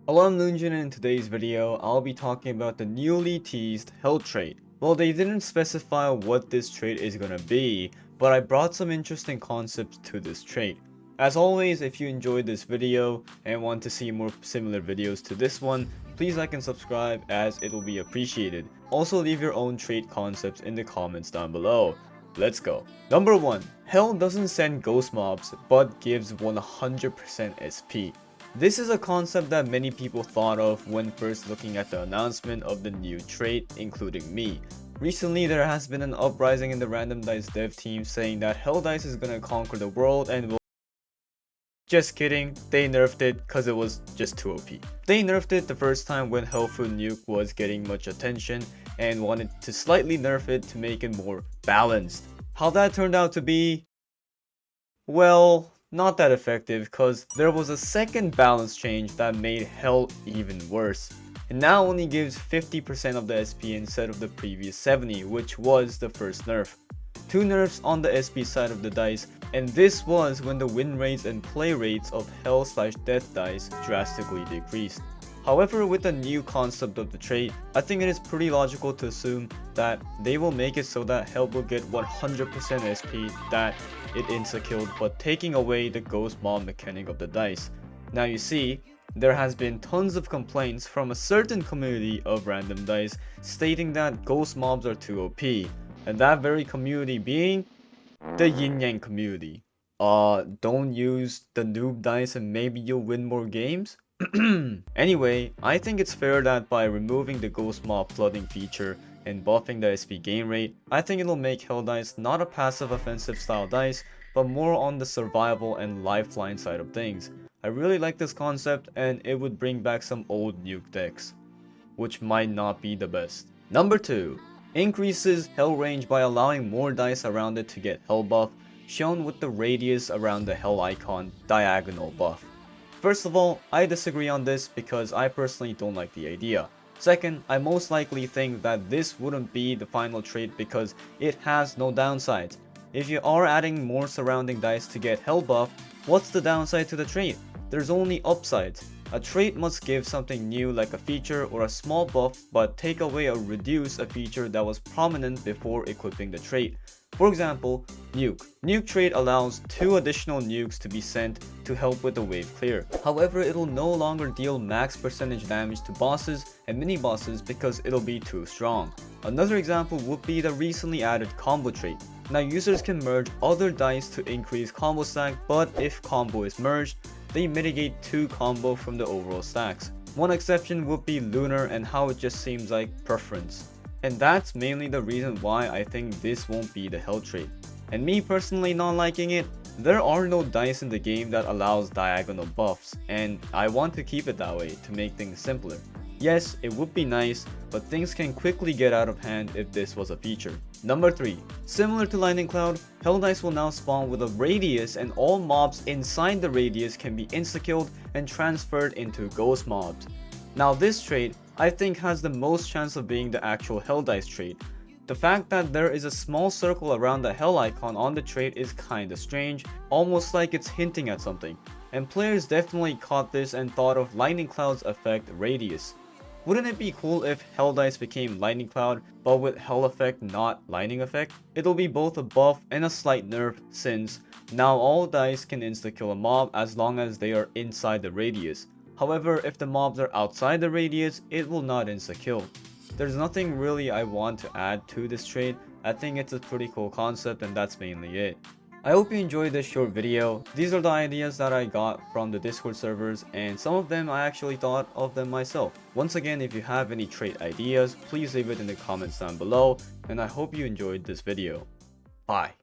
Hello, I'm LuNEJuNE, and in today's video, I'll be talking about the newly teased Hell trait. Well, they didn't specify what this trait is gonna be, but I brought some interesting concepts to this trait. As always, if you enjoyed this video and want to see more similar videos to this one, please like and subscribe as it will be appreciated. Also, leave your own trait concepts in the comments down below. Let's go. Number 1. Hell doesn't send ghost mobs, but gives 100% SP. This is a concept that many people thought of when first looking at the announcement of the new trait, including me. Recently, there has been an uprising in the Random Dice dev team saying that Hell Dice is gonna conquer the world and will... Just kidding, they nerfed it cause it was just too OP. They nerfed it the first time when Hellful Nuke was getting much attention and wanted to slightly nerf it to make it more balanced. How that turned out to be... well, not that effective, cause there was a second balance change that made Hell even worse. It now only gives 50% of the SP instead of the previous 70, which was the first nerf. 2 nerfs on the SP side of the dice, and this was when the win rates and play rates of Hell/Death dice drastically decreased. However, with the new concept of the trait, I think it is pretty logical to assume that they will make it so that Hell will get 100% SP that it insta-killed, but taking away the ghost mob mechanic of the dice. Now you see, there has been tons of complaints from a certain community of random dice stating that ghost mobs are too OP, and that very community being the Yin Yang community. Don't use the noob dice and maybe you'll win more games? Anyway, I think it's fair that by removing the ghost mob flooding feature and buffing the SP gain rate, I think it'll make Hell Dice not a passive offensive style dice, but more on the survival and lifeline side of things. I really like this concept and it would bring back some old nuke decks, which might not be the best. Number 2. Increases Hell range by allowing more dice around it to get Hell buff, shown with the radius around the Hell icon diagonal buff. First of all, I disagree on this because I personally don't like the idea. Second, I most likely think that this wouldn't be the final trait because it has no downsides. If you are adding more surrounding dice to get Hell buff, what's the downside to the trait? There's only upsides. A trait must give something new like a feature or a small buff, but take away or reduce a feature that was prominent before equipping the trait. For example, nuke. Nuke trait allows 2 additional nukes to be sent to help with the wave clear. However, it'll no longer deal max percentage damage to bosses and mini bosses because it'll be too strong. Another example would be the recently added combo trait. Now users can merge other dice to increase combo stack, but if combo is merged, they mitigate 2 combo from the overall stacks. One exception would be Lunar and how it just seems like preference. And that's mainly the reason why I think this won't be the Hell trait. And me personally not liking it, there are no dice in the game that allows diagonal buffs, and I want to keep it that way to make things simpler. Yes, it would be nice, but things can quickly get out of hand if this was a feature. Number 3. Similar to Lightning Cloud, Hell Dice will now spawn with a radius and all mobs inside the radius can be insta-killed and transferred into ghost mobs. Now this trait, I think has the most chance of being the actual Hell Dice trait. The fact that there is a small circle around the Hell icon on the trait is kinda strange, almost like it's hinting at something. And players definitely caught this and thought of Lightning Cloud's effect radius. Wouldn't it be cool if Hell Dice became Lightning Cloud, but with Hell effect not Lightning effect? It'll be both a buff and a slight nerf since now all dice can insta-kill a mob as long as they are inside the radius. However, if the mobs are outside the radius, it will not insta-kill. There's nothing really I want to add to this trait. I think it's a pretty cool concept and that's mainly it. I hope you enjoyed this short video. These are the ideas that I got from the Discord servers and some of them I actually thought of them myself. Once again, if you have any trait ideas, please leave it in the comments down below and I hope you enjoyed this video. Bye.